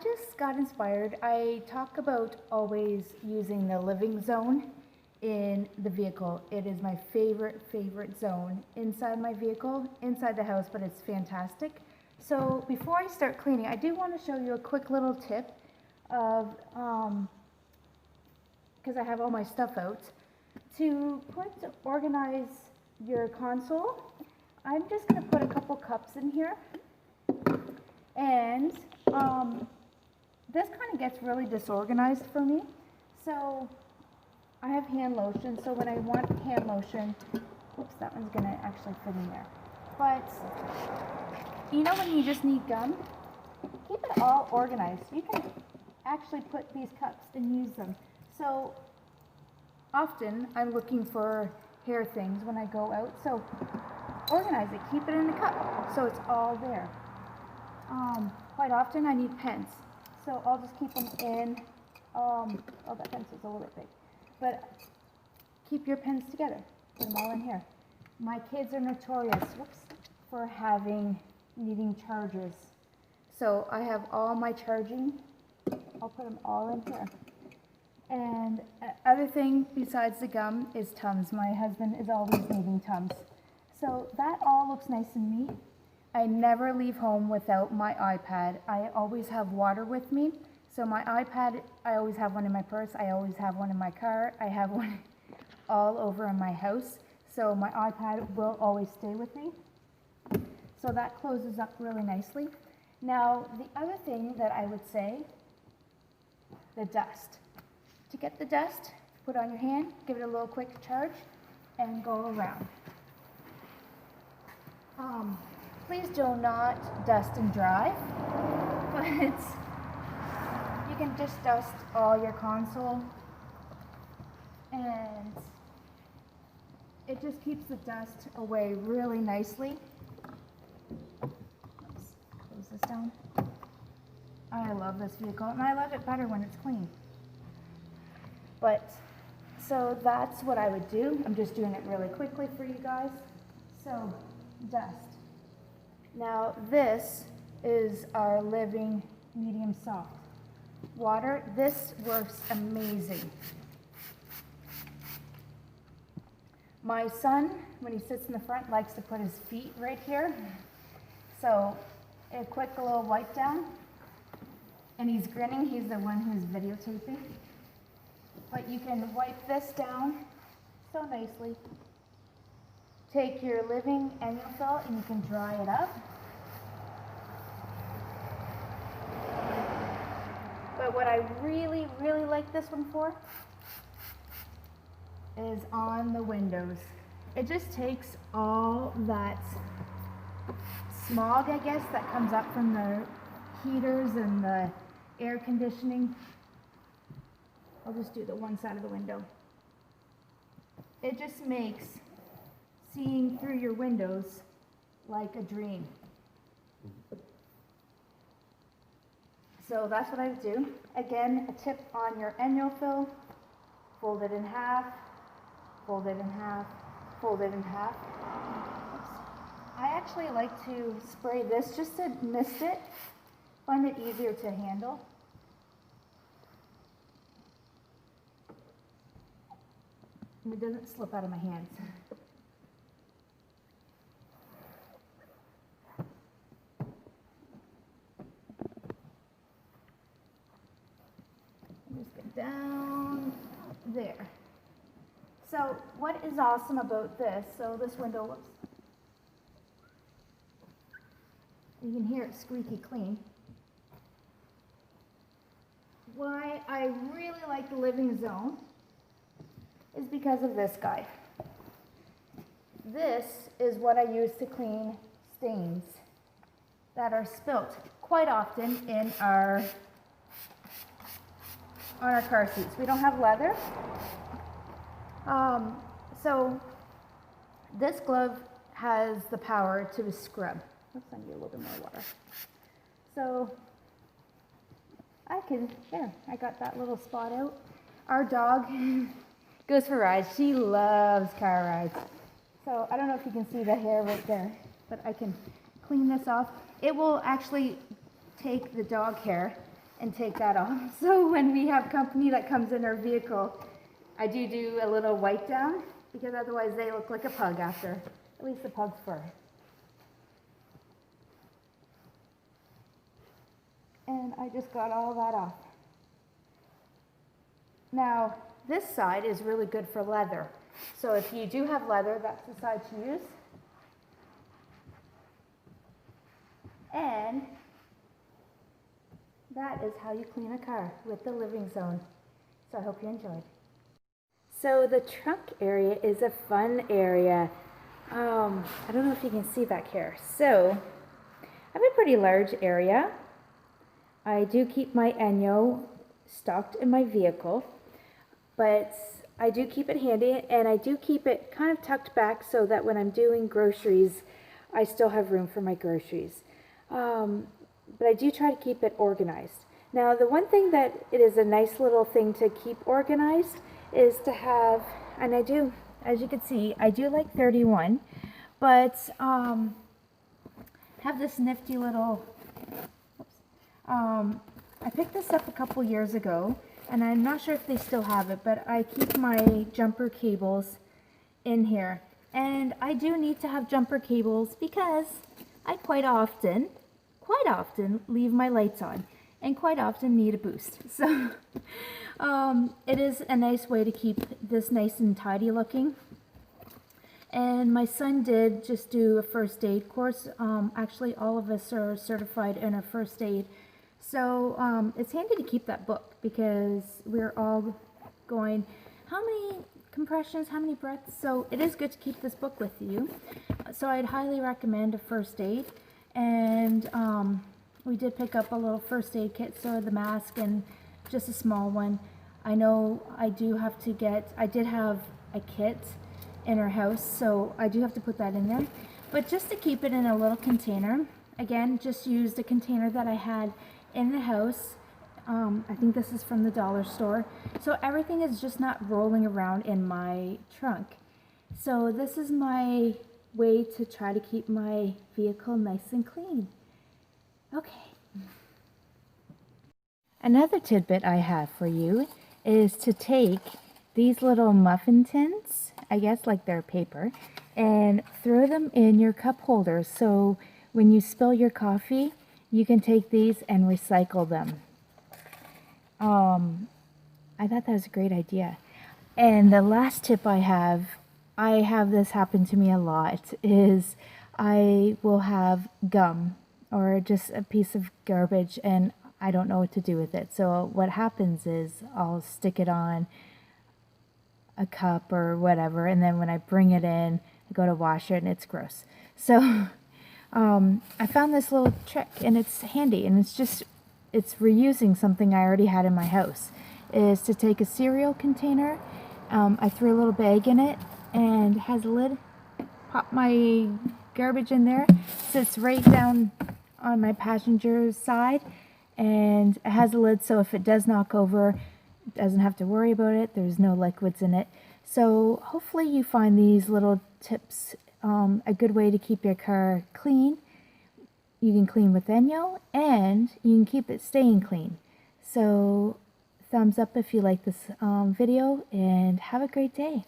just got inspired. I talk about always using the living zone in the vehicle. It is my favorite zone inside my vehicle, inside the house, but it's fantastic. So before I start cleaning, I do want to show you a quick little tip of, because I have all my stuff out, to organize your console. I'm just going to put a couple cups in here, and this kind of gets really disorganized for me. So I have hand lotion, so when I want hand lotion, oops, that one's going to actually fit in there. But you know when you just need gum? Keep it all organized. You can actually put these cups and use them. So often I'm looking for hair things when I go out, so organize it, keep it in a cup so it's all there. Quite often I need pens, so I'll just keep them in, oh, that pencil's a little bit big, but keep your pens together, put them all in here. My kids are notorious, for needing chargers, so I have all my charging, I'll put them all in here. And other thing besides the gum is Tums. My husband is always needing Tums. So that all looks nice and neat. I never leave home without my iPad. I always have water with me. So my iPad, I always have one in my purse. I always have one in my car. I have one all over in my house. So my iPad will always stay with me. So that closes up really nicely. Now, the other thing that I would say, the dust. To get the dust, put it on your hand, give it a little quick charge, and go around. Please do not dust and drive, but you can just dust all your console, and it just keeps the dust away really nicely. Let's close this down. I love this vehicle, and I love it better when it's clean. But, so that's what I would do. I'm just doing it really quickly for you guys. So, dust. Now, this is our living medium soft water. This works amazing. My son, when he sits in the front, likes to put his feet right here. So, a quick little wipe down. And he's grinning. He's the one who's videotaping. But you can wipe this down so nicely. Take your living ENJO-Fill and you can dry it up. But what I really, really like this one for is on the windows. It just takes all that smog, I guess, that comes up from the heaters and the air conditioning. I'll just do the one side of the window. It just makes seeing through your windows like a dream. So that's what I do. Again, a tip on your ENJO-Fill, fold it in half, fold it in half, fold it in half. Oops. I actually like to spray this just to mist it, find it easier to handle. And it doesn't slip out of my hands. Just get down there. So what is awesome about this, so this window, whoops, you can hear it squeaky clean. Why I really like the living zone is because of this guy. This is what I use to clean stains that are spilt quite often in on our car seats. We don't have leather. So this glove has the power to scrub. Oops, I need a little bit more water. So I got that little spot out. Our dog goes for rides. She loves car rides. So I don't know if you can see the hair right there, but I can clean this off. It will actually take the dog hair and take that off. So when we have company that comes in our vehicle, I do a little wipe down, because otherwise they look like a pug after, at least the pug's fur. And I just got all that off. Now, this side is really good for leather. So if you do have leather, that's the side to use. And that is how you clean a car with the living zone. So I hope you enjoyed. So the trunk area is a fun area. I don't know if you can see back here. So I have a pretty large area. I do keep my ENJO stocked in my vehicle, but I do keep it handy, and I do keep it kind of tucked back so that when I'm doing groceries, I still have room for my groceries. But I do try to keep it organized. Now, the one thing that it is a nice little thing to keep organized is to have, and I do, as you can see, I do like 31, but have this nifty little, I picked this up a couple years ago, and I'm not sure if they still have it, but I keep my jumper cables in here. And I do need to have jumper cables because I quite often leave my lights on and quite often need a boost. So it is a nice way to keep this nice and tidy looking. And my son did just do a first aid course. Actually, all of us are certified in a first aid. So it's handy to keep that book because we're all going, how many compressions, how many breaths? So it is good to keep this book with you. So I'd highly recommend a first aid. And we did pick up a little first aid kit, so the mask and just a small one. I know I do have to get, I did have a kit in our house, so I do have to put that in there. But just to keep it in a little container, again, just use the container that I had in the house. I think this is from the dollar store. So everything is just not rolling around in my trunk. So this is my way to try to keep my vehicle nice and clean. Okay. Another tidbit I have for you is to take these little muffin tins, I guess like they're paper, and throw them in your cup holders. So when you spill your coffee, you can take these and recycle them. I thought that was a great idea. And the last tip I have this happen to me a lot, is I will have gum or just a piece of garbage and I don't know what to do with it. So what happens is I'll stick it on a cup or whatever, and then when I bring it in, I go to wash it and it's gross. So I found this little trick and it's handy, and it's reusing something I already had in my house, is to take a cereal container, I threw a little bag in it, and it has a lid. Pop my garbage in there, sits right down on my passenger side, and it has a lid, so if it does knock over, it doesn't have to worry about it. There's no liquids in it. So hopefully you find these little tips a good way to keep your car clean. You can clean with ENJO, and you can keep it staying clean. So thumbs up if you like this video, and have a great day.